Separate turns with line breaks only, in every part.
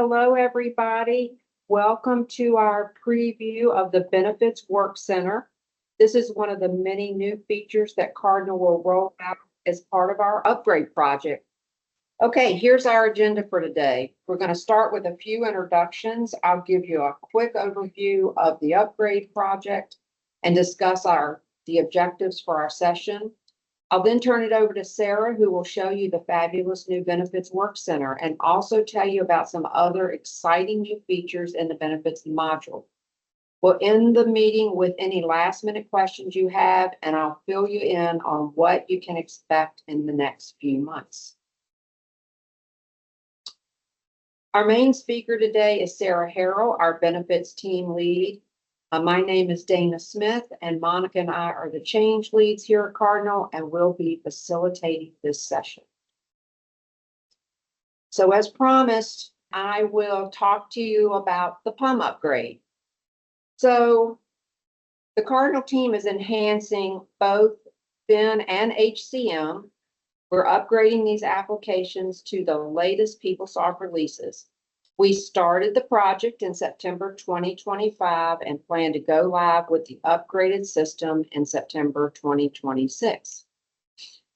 Hello, everybody. Welcome to our preview of the Benefits Work Center. This is one of the many new features that Cardinal will roll out as part of our upgrade project. Okay, here's our agenda for today. We're going to start with a few introductions. I'll give you a quick overview of the upgrade project and discuss the objectives for our session. I'll then turn it over to Sarah, who will show you the fabulous new Benefits Work Center and also tell you about some other exciting new features in the Benefits module. We'll end the meeting with any last-minute questions you have, and I'll fill you in on what you can expect in the next few months. Our main speaker today is Sarah Harrell, our Benefits team lead. My name is Dana Smith, and Monica and I are the change leads here at Cardinal, and we'll be facilitating this session. So as promised, I will talk to you about the PUM upgrade. So the Cardinal team is enhancing both BN and HCM. We're upgrading these applications to the latest PeopleSoft releases. We started the project in September 2025 and plan to go live with the upgraded system in September 2026.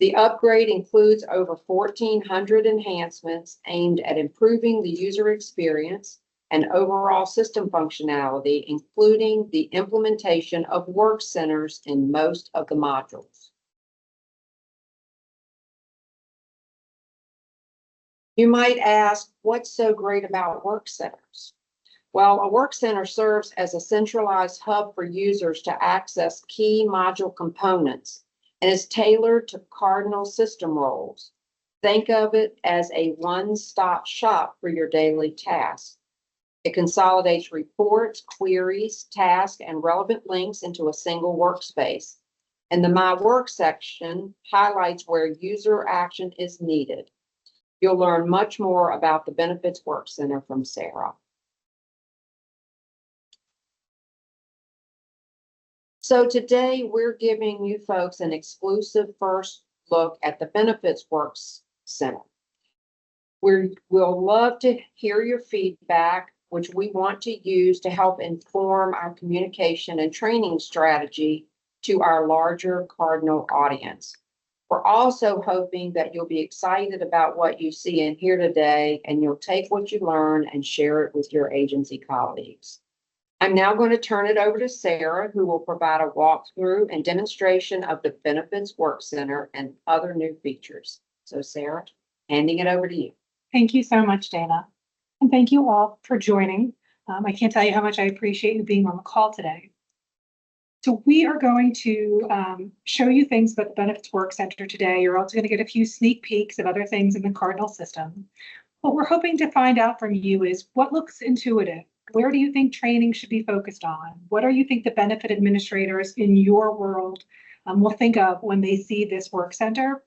The upgrade includes over 1,400 enhancements aimed at improving the user experience and overall system functionality, including the implementation of work centers in most of the modules. You might ask, what's so great about work centers? Well, a work center serves as a centralized hub for users to access key module components and is tailored to Cardinal system roles. Think of it as a one-stop shop for your daily tasks. It consolidates reports, queries, tasks, and relevant links into a single workspace. And the My Work section highlights where user action is needed. You'll learn much more about the Benefits Work Center from Sarah. So today we're giving you folks an exclusive first look at the Benefits Work Center. We'll love to hear your feedback, which we want to use to help inform our communication and training strategy to our larger Cardinal audience. We're also hoping that you'll be excited about what you see and hear today, and you'll take what you learn and share it with your agency colleagues. I'm now going to turn it over to Sarah, who will provide a walkthrough and demonstration of the Benefits Work Center and other new features. So Sarah, handing it over to you.
Thank you so much, Dana. And thank you all for joining. I can't tell you how much I appreciate you being on the call today. So we are going to show you things about the Benefits Work Center today. You're also going to get a few sneak peeks of other things in the Cardinal system. What we're hoping to find out from you is what looks intuitive. Where do you think training should be focused on? What do you think the benefit administrators in your world will think of when they see this work center?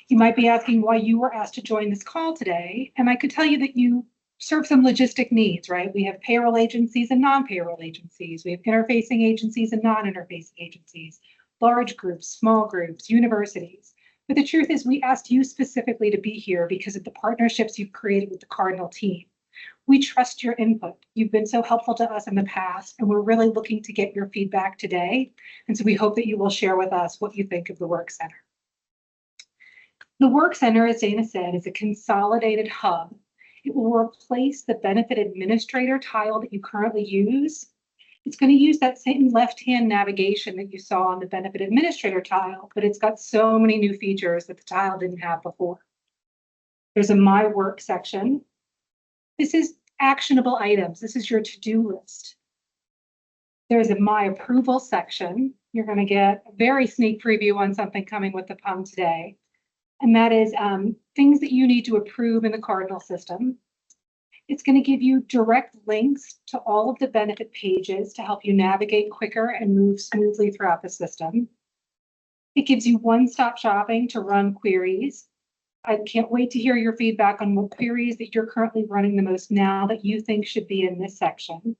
You might be asking why you were asked to join this call today, and I could tell you that you serve some logistic needs, right? We have payroll agencies and non-payroll agencies. We have interfacing agencies and non-interfacing agencies, large groups, small groups, universities. But the truth is we asked you specifically to be here because of the partnerships you've created with the Cardinal team. We trust your input. You've been so helpful to us in the past, and we're really looking to get your feedback today. And so we hope that you will share with us what you think of the Work Center. The Work Center, as Dana said, is a consolidated hub. It will replace the benefit administrator tile that you currently use. It's going to use that same left-hand navigation that you saw on the benefit administrator tile, but it's got so many new features that the tile didn't have before. There's a My Work section. This is actionable items. This is your to-do list. There's a My Approval section. You're going to get a very sneak preview on something coming with the PUM today. And that is things that you need to approve in the Cardinal system. It's going to give you direct links to all of the benefit pages to help you navigate quicker and move smoothly throughout the system. It gives you one-stop shopping to run queries. I can't wait to hear your feedback on what queries that you're currently running the most now that you think should be in this section.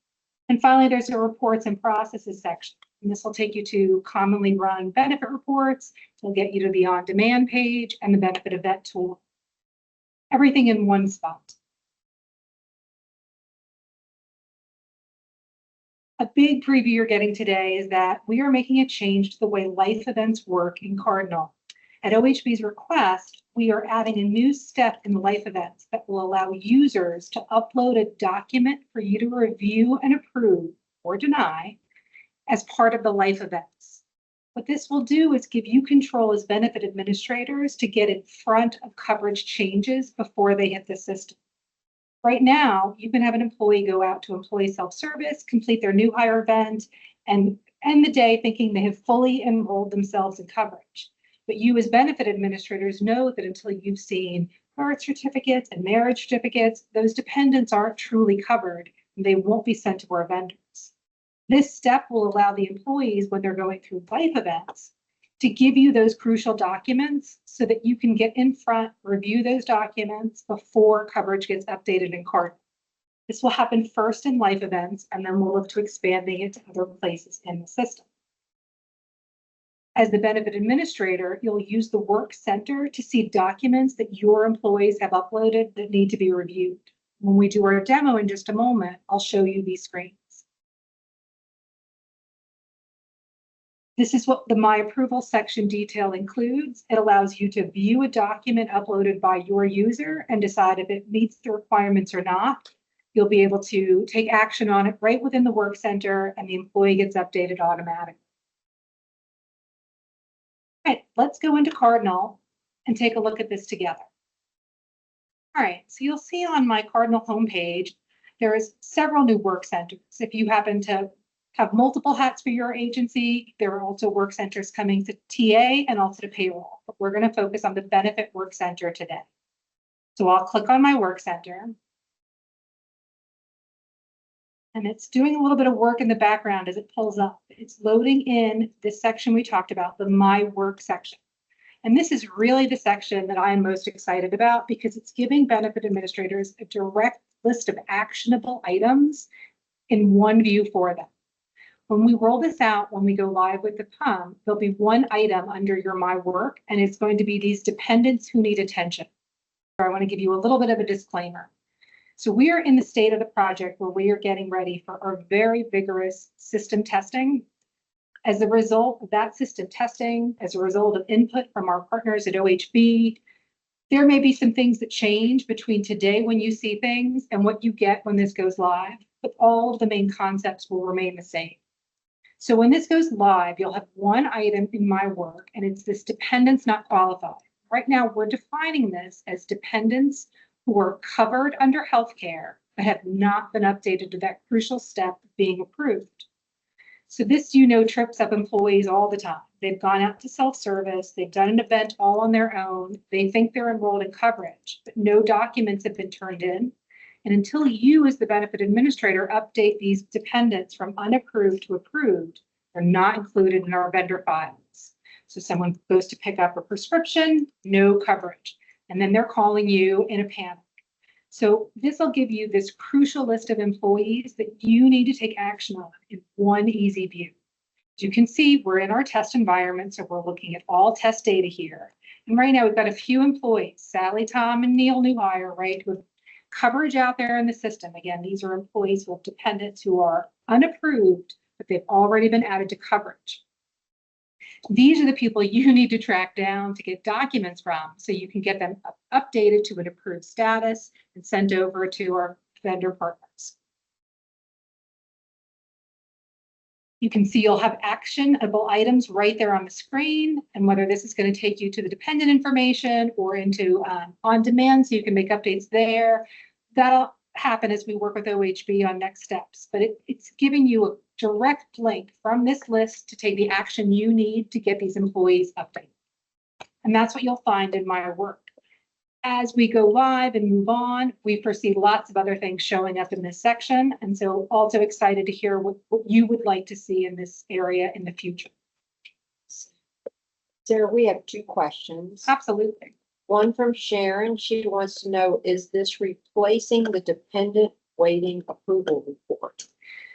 And finally, there's a reports and processes section. And this will take you to commonly run benefit reports. It'll get you to the on-demand page and the benefit event tool. Everything in one spot. A big preview you're getting today is that we are making a change to the way life events work in Cardinal. At OHB's request, we are adding a new step in life events that will allow users to upload a document for you to review and approve or deny as part of the life events. What this will do is give you control as benefit administrators to get in front of coverage changes before they hit the system. Right now, you can have an employee go out to employee self-service, complete their new hire event, and end the day thinking they have fully enrolled themselves in coverage. But you as benefit administrators know that until you've seen birth certificates and marriage certificates, those dependents aren't truly covered and they won't be sent to our vendors. This step will allow the employees, when they're going through life events, to give you those crucial documents so that you can get in front, review those documents before coverage gets updated in Cardinal. This will happen first in life events, and then we'll look to expanding it to other places in the system. As the benefit administrator, you'll use the WorkCenter to see documents that your employees have uploaded that need to be reviewed. When we do our demo in just a moment, I'll show you these screens. This is what the My Approval section detail includes. It allows you to view a document uploaded by your user and decide if it meets the requirements or not. You'll be able to take action on it right within the WorkCenter, and the employee gets updated automatically. All right, let's go into Cardinal and take a look at this together. All right, so you'll see on my Cardinal homepage, there is several new WorkCenters. If you happen to have multiple hats for your agency, there are also WorkCenters coming to TA and also to payroll, but we're going to focus on the benefit WorkCenter today. So I'll click on my WorkCenter. And it's doing a little bit of work in the background as it pulls up. It's loading in this section we talked about, the My Work section. And this is really the section that I am most excited about because it's giving benefit administrators a direct list of actionable items in one view for them. When we roll this out, when we go live with the PUM, there'll be one item under your My Work, and it's going to be these dependents who need attention. I want to give you a little bit of a disclaimer. So we are in the state of the project where we are getting ready for our very vigorous system testing. As a result of that system testing, as a result of input from our partners at OHB, there may be some things that change between today when you see things and what you get when this goes live, but all of the main concepts will remain the same. So when this goes live, you'll have one item in My Work, and it's this dependents not qualified. Right now, we're defining this as dependents who are covered under healthcare but have not been updated to that crucial step of being approved. So this, trips up employees all the time. They've gone out to self-service, they've done an event all on their own, they think they're enrolled in coverage, but no documents have been turned in. And until you, as the benefit administrator, update these dependents from unapproved to approved, they're not included in our vendor files. So someone goes to pick up a prescription, no coverage, and then they're calling you in a panic. So this will give you this crucial list of employees that you need to take action on in one easy view. As you can see, we're in our test environment, so we're looking at all test data here. And right now we've got a few employees, Sally, Tom, and Neil new hire, right, with coverage out there in the system. Again, these are employees with dependents who are unapproved, but they've already been added to coverage. These are the people you need to track down to get documents from so you can get them updated to an approved status and sent over to our vendor partners. You can see you'll have actionable items right there on the screen, and whether this is going to take you to the dependent information or into on demand so you can make updates there. That'll happen as we work with OHB on next steps, but it's giving you a direct link from this list to take the action you need to get these employees updated. And that's what you'll find in My Work. As we go live and move on, we foresee lots of other things showing up in this section. And so also excited to hear what you would like to see in this area in the future.
Sarah, we have two questions.
Absolutely.
One from Sharon. She wants to know, is this replacing the dependent waiting approval report?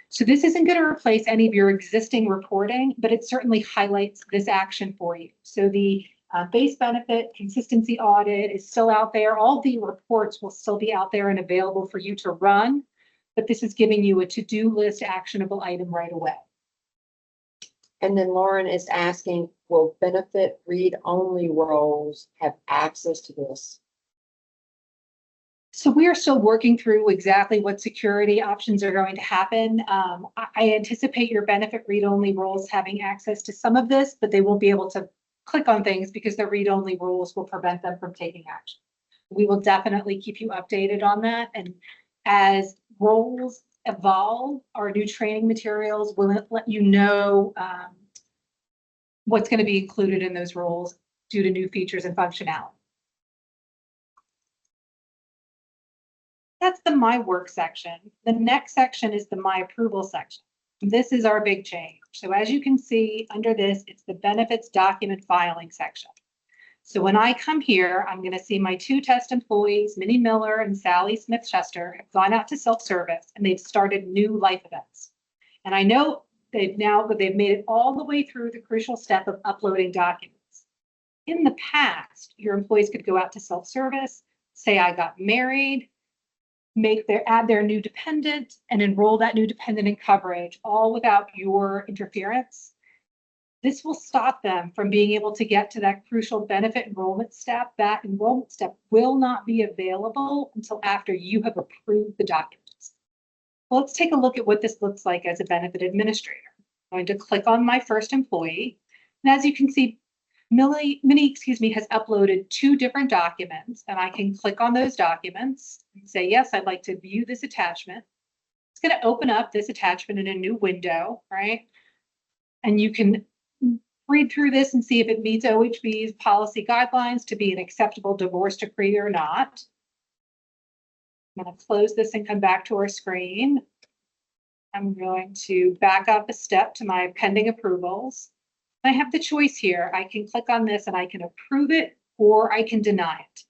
So this isn't going to replace any of your existing reporting, but it certainly highlights this action for you. So the base benefit consistency audit is still out there. All the reports will still be out there and available for you to run. but this is giving you a to-do list actionable item right away.
And then Lauren is asking, will benefit read-only roles have access to this?
So we are still working through exactly what security options are going to happen. I anticipate your benefit read-only roles having access to some of this, but they won't be able to click on things because the read-only rules will prevent them from taking action. We will definitely keep you updated on that. And as roles evolve, our new training materials will let you know what's going to be included in those roles due to new features and functionality. That's the My Work section. The next section is the My Approval section. This is our big change. So as you can see under this, it's the benefits document filing section. So when I come here, I'm going to see my 2 test employees, Minnie Miller and Sally Smith-Chester, have gone out to self-service and they've started new life events. And I know they've made it all the way through the crucial step of uploading documents. In the past, your employees could go out to self-service, say I got married, add their new dependent and enroll that new dependent in coverage, all without your interference. This will stop them from being able to get to that crucial benefit enrollment step. That enrollment step will not be available until after you have approved the documents. Well, let's take a look at what this looks like as a benefit administrator. I'm going to click on my first employee. And as you can see, Minnie, has uploaded 2 different documents, and I can click on those documents and say, yes, I'd like to view this attachment. It's going to open up this attachment in a new window, right? And you can read through this and see if it meets OHB's policy guidelines to be an acceptable divorce decree or not. I'm going to close this and come back to our screen. I'm going to back up a step to my pending approvals. I have the choice here. I can click on this and I can approve it or I can deny it.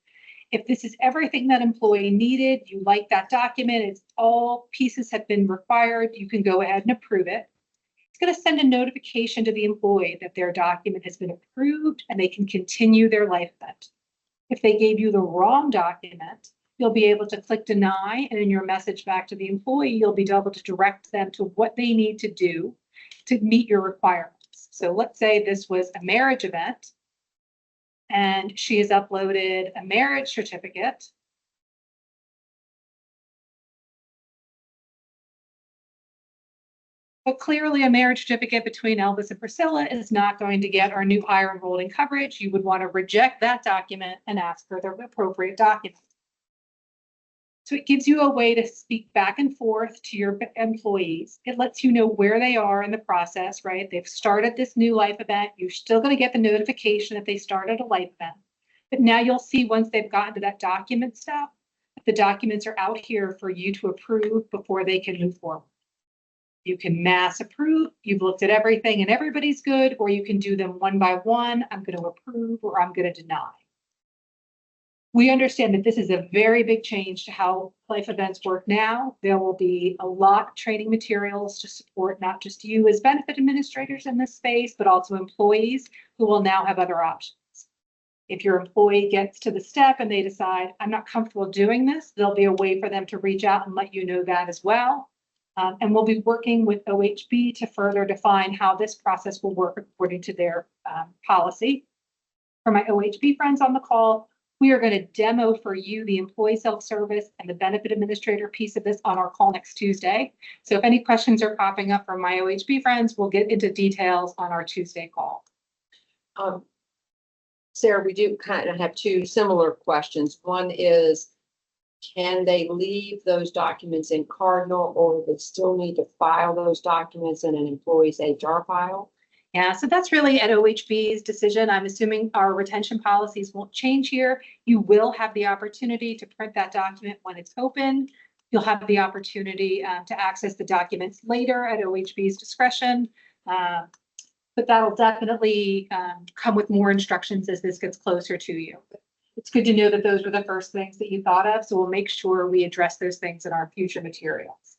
If this is everything that employee needed, you like that document, it's all pieces have been required, you can go ahead and approve it. It's going to send a notification to the employee that their document has been approved and they can continue their life event. If they gave you the wrong document, you'll be able to click deny, and in your message back to the employee, you'll be able to direct them to what they need to do to meet your requirements. So let's say this was a marriage event and she has uploaded a marriage certificate. But clearly a marriage certificate between Elvis and Priscilla is not going to get our new hire enrolled in coverage. You would want to reject that document and ask for the appropriate document. So it gives you a way to speak back and forth to your employees. It lets you know where they are in the process, right? They've started this new life event. You're still going to get the notification if they started a life event. But now you'll see once they've gotten to that document step, the documents are out here for you to approve before they can move forward. You can mass approve. You've looked at everything and everybody's good, or you can do them one by one. I'm going to approve or I'm going to deny. We understand that this is a very big change to how life events work now. There will be a lot of training materials to support not just you as benefit administrators in this space, but also employees who will now have other options. If your employee gets to the step and they decide, I'm not comfortable doing this, there'll be a way for them to reach out and let you know that as well. And we'll be working with OHB to further define how this process will work according to their policy. For my OHB friends on the call, we are going to demo for you the employee self-service and the benefit administrator piece of this on our call next Tuesday. So if any questions are popping up from my OHB friends, we'll get into details on our Tuesday call.
Sarah, we do kind of have 2 similar questions. One is, can they leave those documents in Cardinal, or they still need to file those documents in an employee's HR file?
Yeah, so that's really at OHB's decision. I'm assuming our retention policies won't change here. You will have the opportunity to print that document when it's open. You'll have the opportunity to access the documents later at OHB's discretion. But that'll definitely come with more instructions as this gets closer to you. It's good to know that those were the first things that you thought of, so we'll make sure we address those things in our future materials.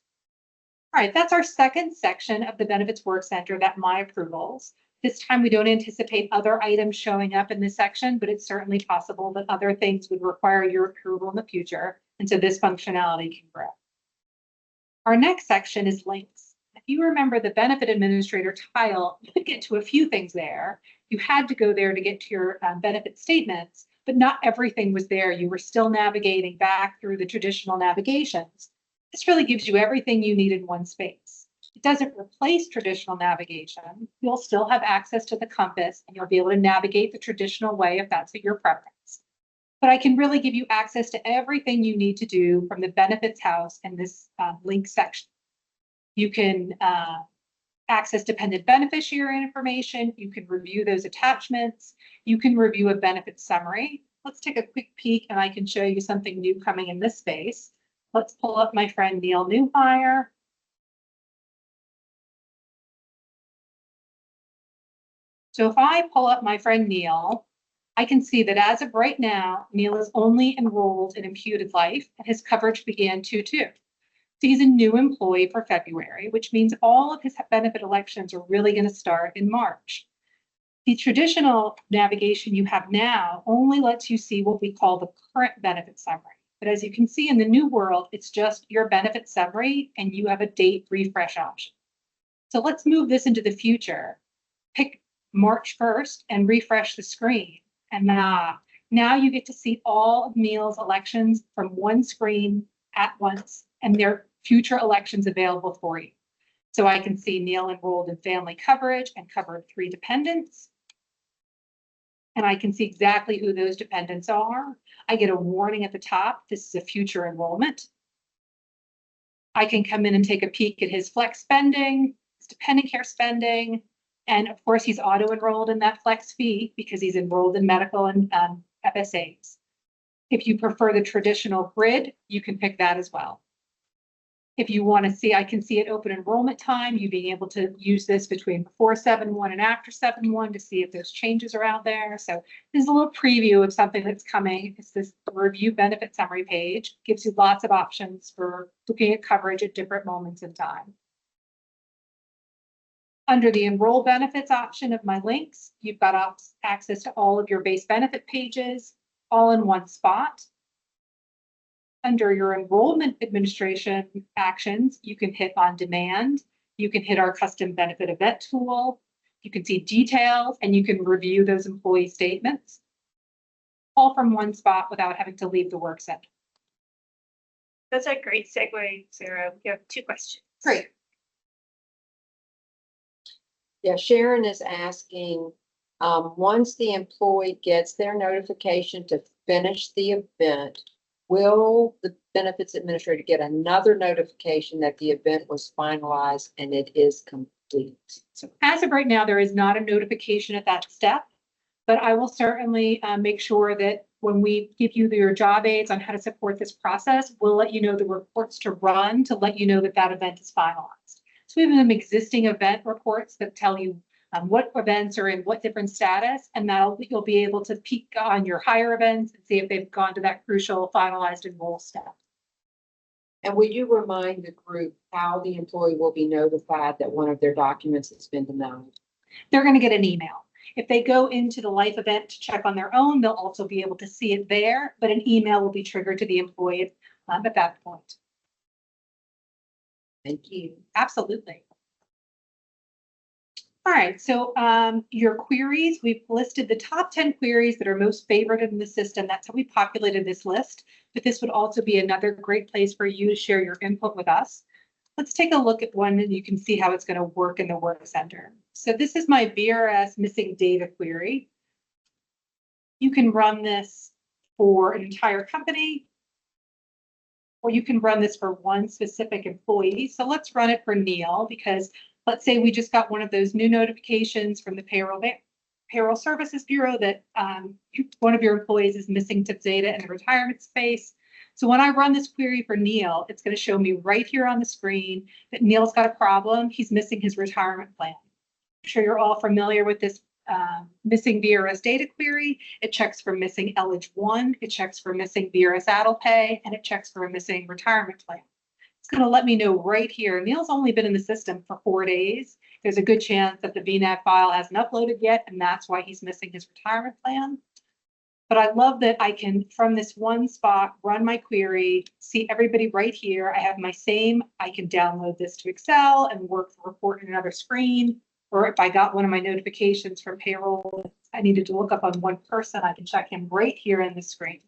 All right, that's our second section of the Benefits WorkCenter, that My Approvals. This time we don't anticipate other items showing up in this section, but it's certainly possible that other things would require your approval in the future, and so this functionality can grow. Our next section is links. If you remember the benefit administrator tile, you could get to a few things there. You had to go there to get to your benefit statements, but not everything was there. You were still navigating back through the traditional navigations. This really gives you everything you need in one space. It doesn't replace traditional navigation. You'll still have access to the compass and you'll be able to navigate the traditional way if that's your preference. But I can really give you access to everything you need to do from the benefits house in this link section. You can access dependent beneficiary information. You can review those attachments. You can review a benefit summary. Let's take a quick peek and I can show you something new coming in this space. Let's pull up my friend Neil Newhire. So if I pull up my friend Neil, I can see that as of right now, Neil is only enrolled in imputed life and his coverage began 2/2. So he's a new employee for February, which means all of his benefit elections are really going to start in March. The traditional navigation you have now only lets you see what we call the current benefit summary. But as you can see in the new world, it's just your benefit summary and you have a date refresh option. So let's move this into the future. Pick March 1st and refresh the screen. And now you get to see all of Neil's elections from one screen at once and their future elections available for you. So I can see Neil enrolled in family coverage and covered 3 dependents. And I can see exactly who those dependents are. I get a warning at the top. This is a future enrollment. I can come in and take a peek at his flex spending, his dependent care spending. And of course, he's auto-enrolled in that flex fee because he's enrolled in medical and FSAs. If you prefer the traditional grid, you can pick that as well. If you want to see, I can see at open enrollment time, you being able to use this between before 7/1 and after 7/1 to see if those changes are out there. So this is a little preview of something that's coming. It's this review benefit summary page. Gives you lots of options for looking at coverage at different moments in time. Under the enroll benefits option of my links, you've got access to all of your base benefit pages, all in one spot. Under your enrollment administration actions, you can hit on demand. You can hit our custom benefit event tool. You can see details and you can review those employee statements, all from one spot without having to leave the work center.
That's a great segue, Sarah. We have 2 questions.
Great.
Yeah, Sharon is asking, once the employee gets their notification to finish the event, will the benefits administrator get another notification that the event was finalized and it is complete?
So as of right now, there is not a notification at that step, but I will certainly make sure that when we give you your job aids on how to support this process, we'll let you know the reports to run to let you know that that event is finalized. So we have some existing event reports that tell you what events are in what different status, and you'll be able to peek on your higher events and see if they've gone to that crucial finalized enroll step.
And will you remind the group how the employee will be notified that one of their documents has been denied?
They're going to get an email. If they go into the life event to check on their own, they'll also be able to see it there, but an email will be triggered to the employee at that point.
Thank you.
Absolutely. All right, so your queries, we've listed the top 10 queries that are most favored in the system. That's how we populated this list, but this would also be another great place for you to share your input with us. Let's take a look at one and you can see how it's going to work in the work center. So this is my VRS missing data query. You can run this for an entire company, or you can run this for one specific employee. So let's run it for Neil, because let's say we just got one of those new notifications from the Payroll Services Bureau that one of your employees is missing TIP data in the retirement space. So when I run this query for Neil, it's going to show me right here on the screen that Neil's got a problem. He's missing his retirement plan. I'm sure you're all familiar with this missing VRS data query. It checks for missing Elig1, it checks for missing VRS Addle Pay, and it checks for a missing retirement plan. It's going to let me know right here. Neil's only been in the system for 4 days. There's a good chance that the VNAV file hasn't uploaded yet, and that's why he's missing his retirement plan. But I love that I can, from this one spot, run my query, see everybody right here. I have my same, I can download this to Excel and work the report in another screen. Or if I got one of my notifications from payroll, I needed to look up on one person, I can check him right here in the screen.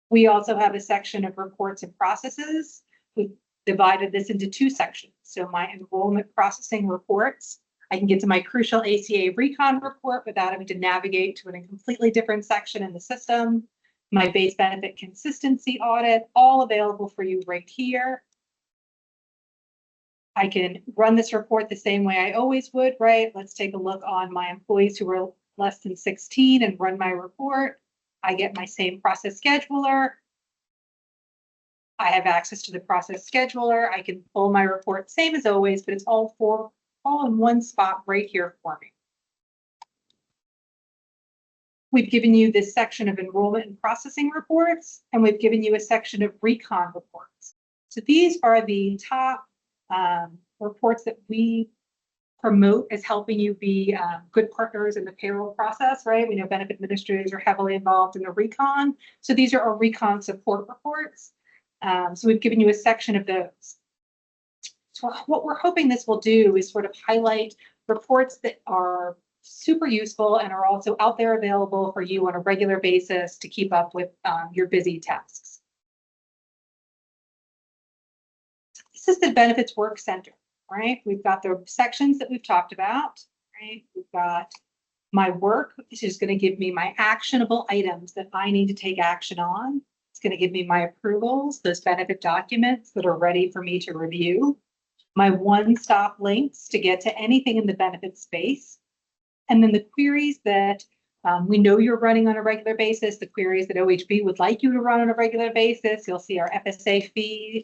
We also have a section of reports and processes. We've divided this into two sections. So my enrollment processing reports, I can get to my crucial ACA recon report without having to navigate to a completely different section in the system. My base benefit consistency audit, all available for you right here. I can run this report the same way I always would, right? Let's take a look on my employees who were less than 16 and run my report. I get my same process scheduler. I have access to the process scheduler. I can pull my report, same as always, but it's all in one spot right here for me. We've given you this section of enrollment and processing reports, and we've given you a section of recon reports. So these are the top reports that we promote as helping you be good partners in the payroll process, right? We know benefit administrators are heavily involved in the recon. So these are our recon support reports. So we've given you a section of those. So what we're hoping this will do is sort of highlight reports that are super useful and are also out there available for you on a regular basis to keep up with your busy tasks. This is the Benefits Work Center, right? We've got the sections that we've talked about, right? We've got my work, which is going to give me my actionable items that I need to take action on. It's going to give me my approvals, those benefit documents that are ready for me to review, my one-stop links to get to anything in the benefit space, and then the queries that we know you're running on a regular basis, the queries that OHB would like you to run on a regular basis. You'll see our FSA fee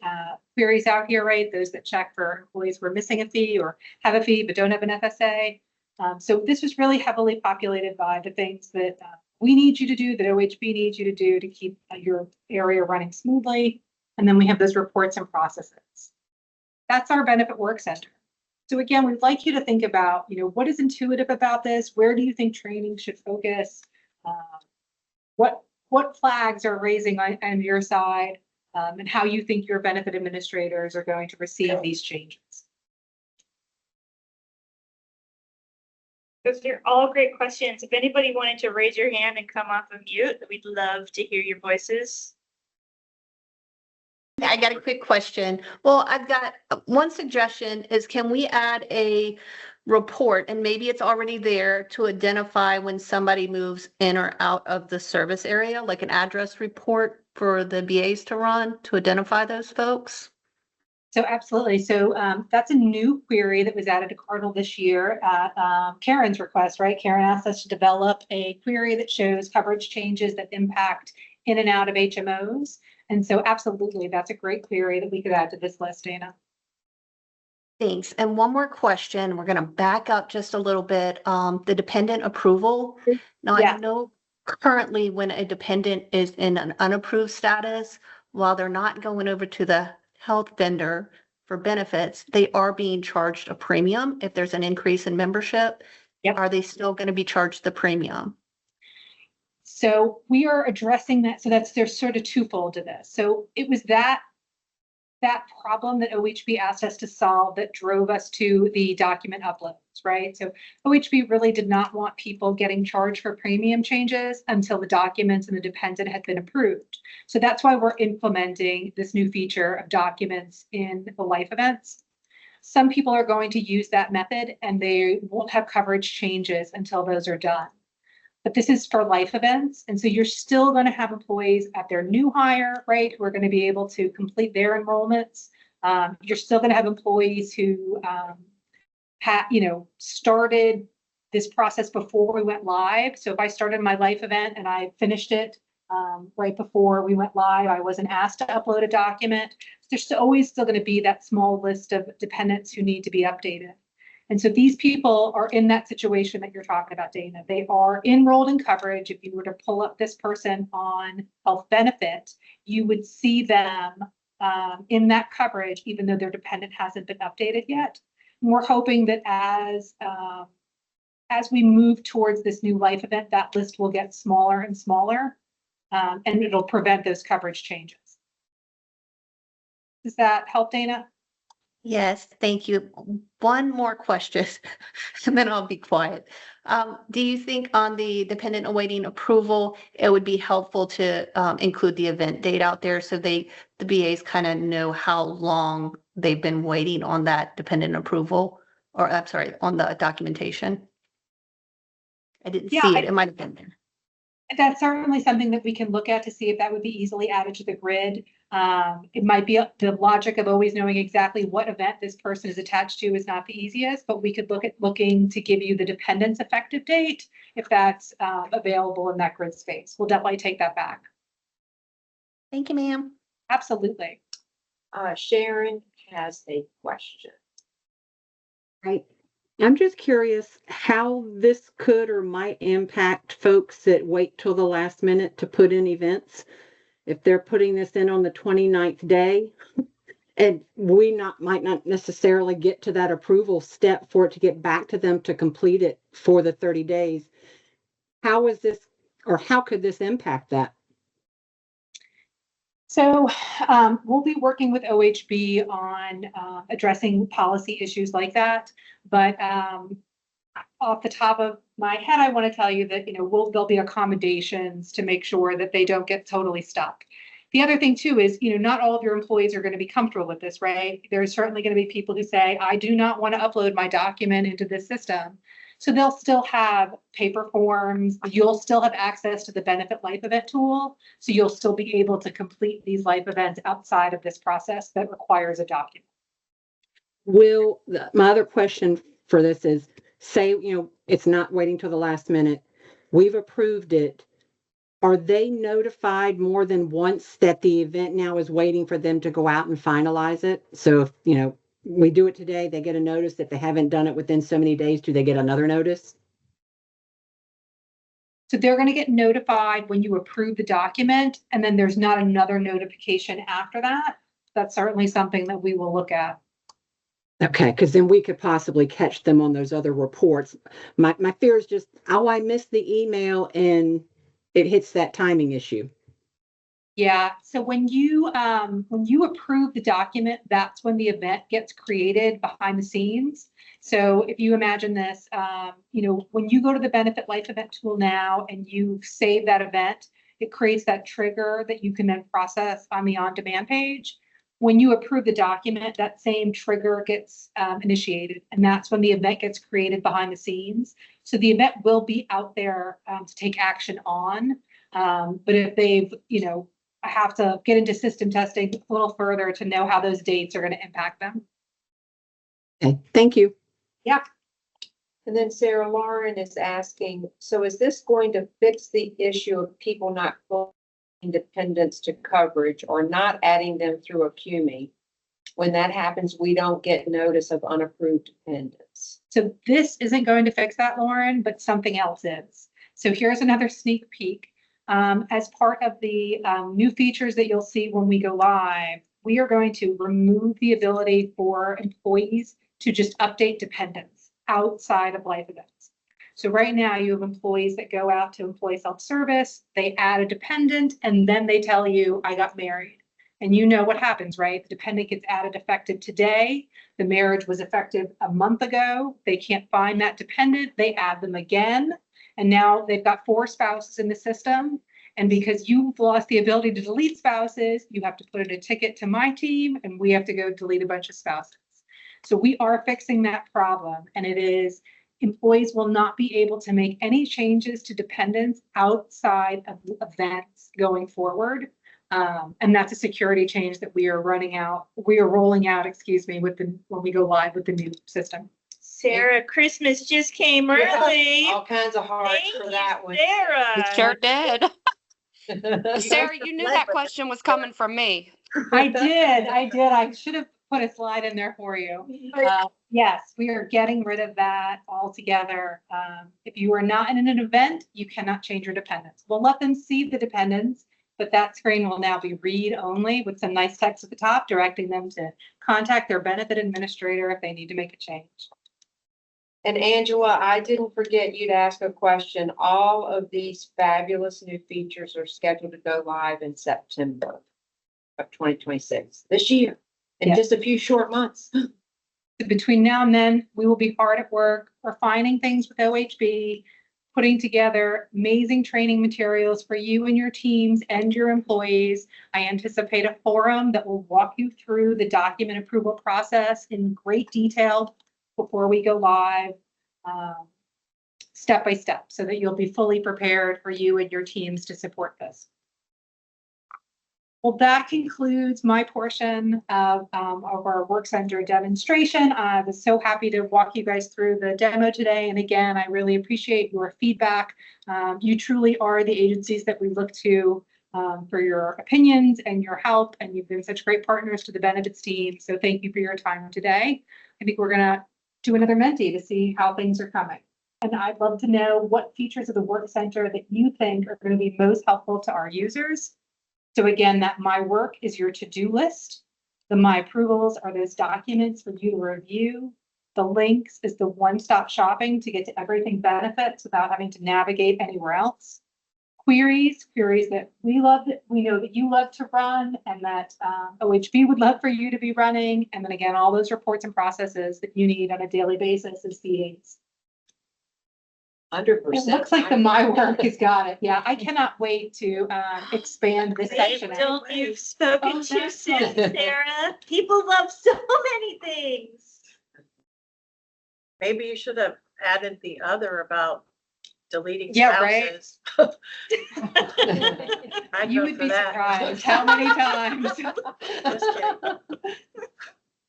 queries out here, right? Those that check for employees who are missing a fee or have a fee but don't have an FSA. So this was really heavily populated by the things that we need you to do, that OHB needs you to do to keep your area running smoothly. And then we have those reports and processes. That's our Benefit Work Center. So again, we'd like you to think about, what is intuitive about this? Where do you think training should focus? What flags are raising on your side, and how you think your benefit administrators are going to receive these changes?
Those are all great questions. If anybody wanted to raise your hand and come off of mute, we'd love to hear your voices.
I got a quick question. Well, I've got one suggestion is, can we add a report, and maybe it's already there, to identify when somebody moves in or out of the service area, like an address report for the BAs to run to identify those folks?
So absolutely. So that's a new query that was added to Cardinal this year at Karen's request, right? Karen asked us to develop a query that shows coverage changes that impact in and out of HMOs. And so absolutely, that's a great query that we could add to this list, Dana.
Thanks. And one more question. We're going to back up just a little bit. The dependent approval. Now,
Yeah.
I know currently when a dependent is in an unapproved status, while they're not going over to the health vendor for benefits, they are being charged a premium if there's an increase in membership.
Yep.
Are they still going to be charged the premium?
So we are addressing that. So there's sort of twofold to this. So it was that problem that OHB asked us to solve that drove us to the document uploads, right? So OHB really did not want people getting charged for premium changes until the documents and the dependent had been approved. So that's why we're implementing this new feature of documents in the life events. Some people are going to use that method and they won't have coverage changes until those are done. But this is for life events. And so you're still going to have employees at their new hire, right, who are going to be able to complete their enrollments. You're still going to have employees who started this process before we went live. So if I started my life event and I finished it right before we went live, I wasn't asked to upload a document. There's always still going to be that small list of dependents who need to be updated. And so these people are in that situation that you're talking about, Dana. They are enrolled in coverage. If you were to pull up this person on health benefit, you would see them in that coverage, even though their dependent hasn't been updated yet. And we're hoping that as as we move towards this new life event, that list will get smaller and smaller, and it'll prevent those coverage changes. Does that help, Dana?
Yes, thank you. One more question, and then I'll be quiet. Do you think on the dependent awaiting approval, it would be helpful to include the event date out there so the BAs kind of know how long they've been waiting on that dependent approval? Or I'm sorry, on the documentation? I didn't
Yeah,
see it. It might have been there.
That's certainly something that we can look at to see if that would be easily added to the grid. It might be the logic of always knowing exactly what event this person is attached to is not the easiest, but we could look at looking to give you the dependence effective date if that's available in that grid space. We'll definitely take that back.
Thank you, ma'am.
Absolutely.
Sharon has a question.
Right. I'm just curious how this could or might impact folks that wait till the last minute to put in events. If they're putting this in on the 29th day and we might not necessarily get to that approval step for it to get back to them to complete it for the 30 days. How is this, or how could this impact that?
So we'll be working with OHB on addressing policy issues like that. But off the top of my head, I want to tell you that, there'll be accommodations to make sure that they don't get totally stuck. The other thing too is, not all of your employees are going to be comfortable with this, right? There's certainly going to be people who say, I do not want to upload my document into this system. So they'll still have paper forms. You'll still have access to the benefit life event tool. So you'll still be able to complete these life events outside of this process that requires a document.
My other question for this is, say, it's not waiting till the last minute. We've approved it. Are they notified more than once that the event now is waiting for them to go out and finalize it? So if, we do it today, they get a notice. If they haven't done it within so many days, do they get another notice?
So they're going to get notified when you approve the document, and then there's not another notification after that. That's certainly something that we will look at.
Okay, because then we could possibly catch them on those other reports. My fear is just, I missed the email and it hits that timing issue.
Yeah, so when you approve the document, that's when the event gets created behind the scenes. So if you imagine this, when you go to the benefit life event tool now and you save that event, it creates that trigger that you can then process on the on-demand page. When you approve the document, that same trigger gets initiated, and that's when the event gets created behind the scenes. So the event will be out there to take action on. But if they've, I have to get into system testing a little further to know how those dates are going to impact them.
Okay, thank you.
Yeah.
And then Sarah Lauren is asking, so is this going to fix the issue of people not pulling dependents to coverage or not adding them through a QME? When that happens, we don't get notice of unapproved dependents.
So this isn't going to fix that, Lauren, but something else is. So here's another sneak peek. As part of the new features that you'll see when we go live, we are going to remove the ability for employees to just update dependents outside of life events. So right now you have employees that go out to employee self-service, they add a dependent, and then they tell you, I got married. And you know what happens, right? The dependent gets added effective today. The marriage was effective a month ago. They can't find that dependent. They add them again. And now they've got 4 spouses in the system. And because you've lost the ability to delete spouses, you have to put in a ticket to my team, and we have to go delete a bunch of spouses. So we are fixing that problem. And it is, employees will not be able to make any changes to dependents outside of events going forward. And that's a security change that we are rolling out, when we go live with the new system.
Sarah, Christmas just came early.
All kinds of hearts
Thank
for
you,
that one.
Sarah.
Sure did. Sarah, you knew that question was coming from me.
I did. I should have put a slide in there for you. Yes, we are getting rid of that altogether. If you are not in an event, you cannot change your dependents. We'll let them see the dependents, but that screen will now be read only with some nice text at the top directing them to contact their benefit administrator if they need to make a change.
And Angela, I didn't forget you to ask a question. All of these fabulous new features are scheduled to go live in September of 2026, this year, in
Yes.
just a few short months.
Between now and then, we will be hard at work refining things with OHB, putting together amazing training materials for you and your teams and your employees. I anticipate a forum that will walk you through the document approval process in great detail before we go live, step by step, so that you'll be fully prepared for you and your teams to support this. Well, that concludes my portion of our Work Center demonstration. I was so happy to walk you guys through the demo today. And again, I really appreciate your feedback. You truly are the agencies that we look to for your opinions and your help. And you've been such great partners to the benefits team. So thank you for your time today. I think we're going to do another Menti to see how things are coming. And I'd love to know what features of the Work Center that you think are going to be most helpful to our users. So again, that My Work is your to-do list. The My Approvals are those documents for you to review. The links is the one-stop shopping to get to everything benefits without having to navigate anywhere else. Queries that we know that you love to run and that OHB would love for you to be running. And then again, all those reports and processes that you need on a daily basis as CAs.
100%.
It looks like the My Work has got it. Yeah, I cannot wait to expand this section.
Don't you've spoken
Oh,
too
that's
soon,
good.
Sarah. People love so many things.
Maybe you should have added the other about deleting
Yeah, right.
spouses. I'd
You
vote
would
for
be
that.
surprised how many times.
Just kidding.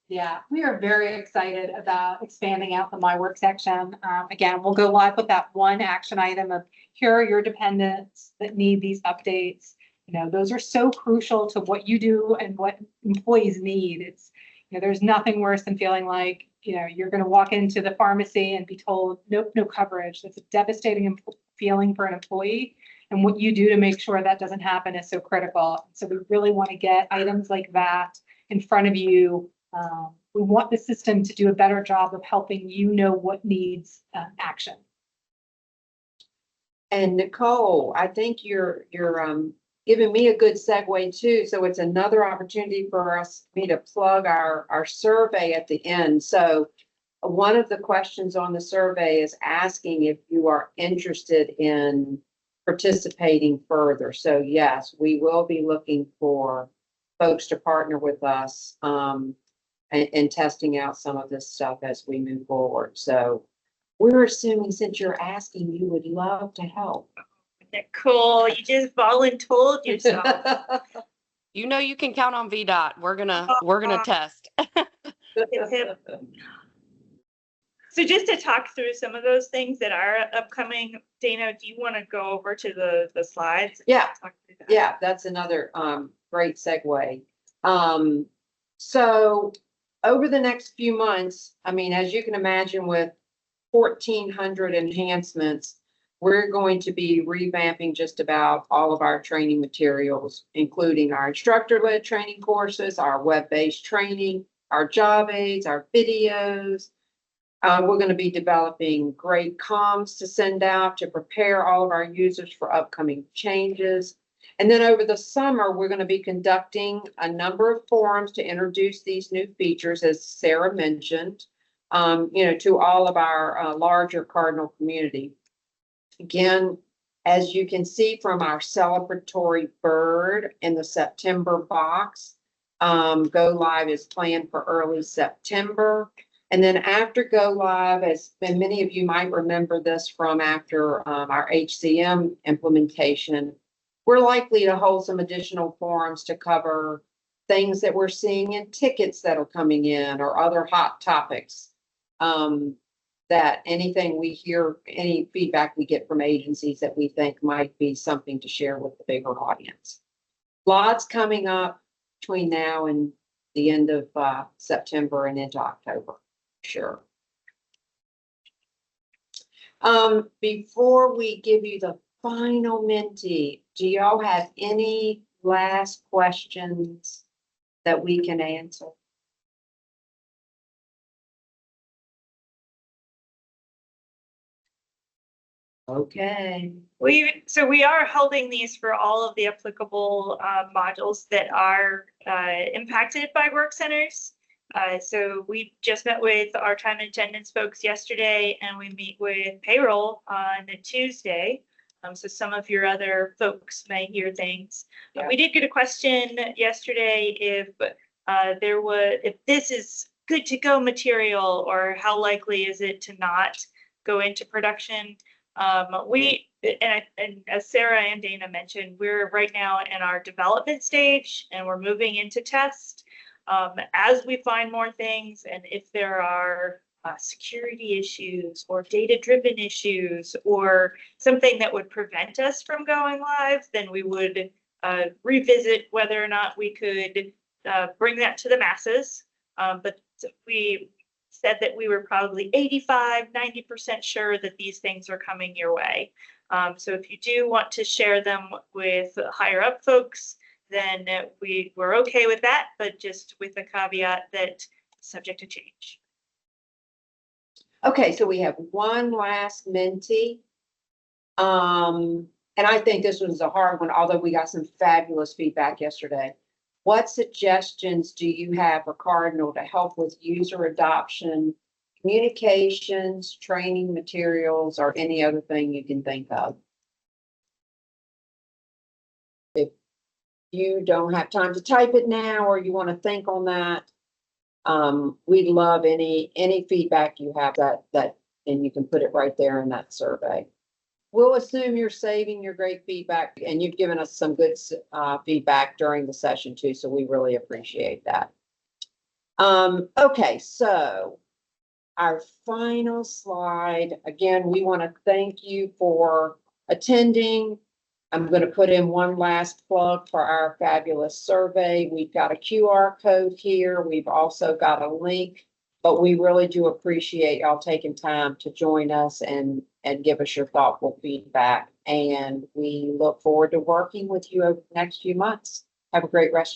Yeah, we are very excited about expanding out the My Work section. Again, we'll go live with that one action item of here are your dependents that need these updates. You know, those are so crucial to what you do and what employees need. It's, you know, there's nothing worse than feeling like, you know, you're going to walk into the pharmacy and be told, nope, no coverage. That's a devastating feeling for an employee. And what you do to make sure that doesn't happen is so critical. So we really want to get items like that in front of you. We want the system to do a better job of helping you know what needs action.
And Nicole, I think you're giving me a good segue too. So it's another opportunity for me to plug our survey at the end. So one of the questions on the survey is asking if you are interested in participating further. So yes, we will be looking for folks to partner with us and testing out some of this stuff as we move forward. So we're assuming, since you're asking, you would love to help.
Nicole, you just voluntold yourself.
You know you can count on VDOT. We're gonna test.
Hip, hip. So just to talk through some of those things that are upcoming, Dana, do you want to go over to the slides?
Yeah.
Talk through that?
Yeah, that's another great segue. So over the next few months, I mean, as you can imagine, with 1,400 enhancements, we're going to be revamping just about all of our training materials, including our instructor-led training courses, our web-based training, our job aids, our videos. We're going to be developing great comms to send out to prepare all of our users for upcoming changes. And then over the summer, we're going to be conducting a number of forums to introduce these new features, as Sarah mentioned, to all of our larger Cardinal community. Again, as you can see from our celebratory bird in the September box, go live is planned for early September. And then after go live, and many of you might remember this from after our HCM implementation, we're likely to hold some additional forums to cover things that we're seeing in tickets that are coming in or other hot topics. That anything we hear, any feedback we get from agencies that we think might be something to share with the bigger audience. Lots coming up between now and the end of September and into October, sure. Before we give you the final Menti, do y'all have any last questions that we can answer? Okay.
So we are holding these for all of the applicable modules that are impacted by work centers. So we just met with our time and attendance folks yesterday, and we meet with payroll on a Tuesday. So some of your other folks may hear things.
Yeah.
We did get a question yesterday if if this is good to go material, or how likely is it to not go into production. And as Sarah and Dana mentioned, we're right now in our development stage and we're moving into test. As we find more things, and if there are security issues or data-driven issues or something that would prevent us from going live, then we would revisit whether or not we could bring that to the masses. But we said that we were probably 90% sure that these things are coming your way. So if you do want to share them with higher up folks, then we're okay with that, but just with the caveat that subject to change.
Okay, so we have one last Menti. And I think this was a hard one, although we got some fabulous feedback yesterday. What suggestions do you have for Cardinal to help with user adoption, communications, training materials, or any other thing you can think of? If you don't have time to type it now, or you want to think on that, we'd love any feedback you have that, and you can put it right there in that survey. We'll assume you're saving your great feedback, and you've given us some good feedback during the session too, so we really appreciate that. Okay, so our final slide. Again, we want to thank you for attending. I'm going to put in one last plug for our fabulous survey. We've got a QR code here. We've also got a link, but we really do appreciate y'all taking time to join us and give us your thoughtful feedback. And we look forward to working with you over the next few months. Have a great rest of your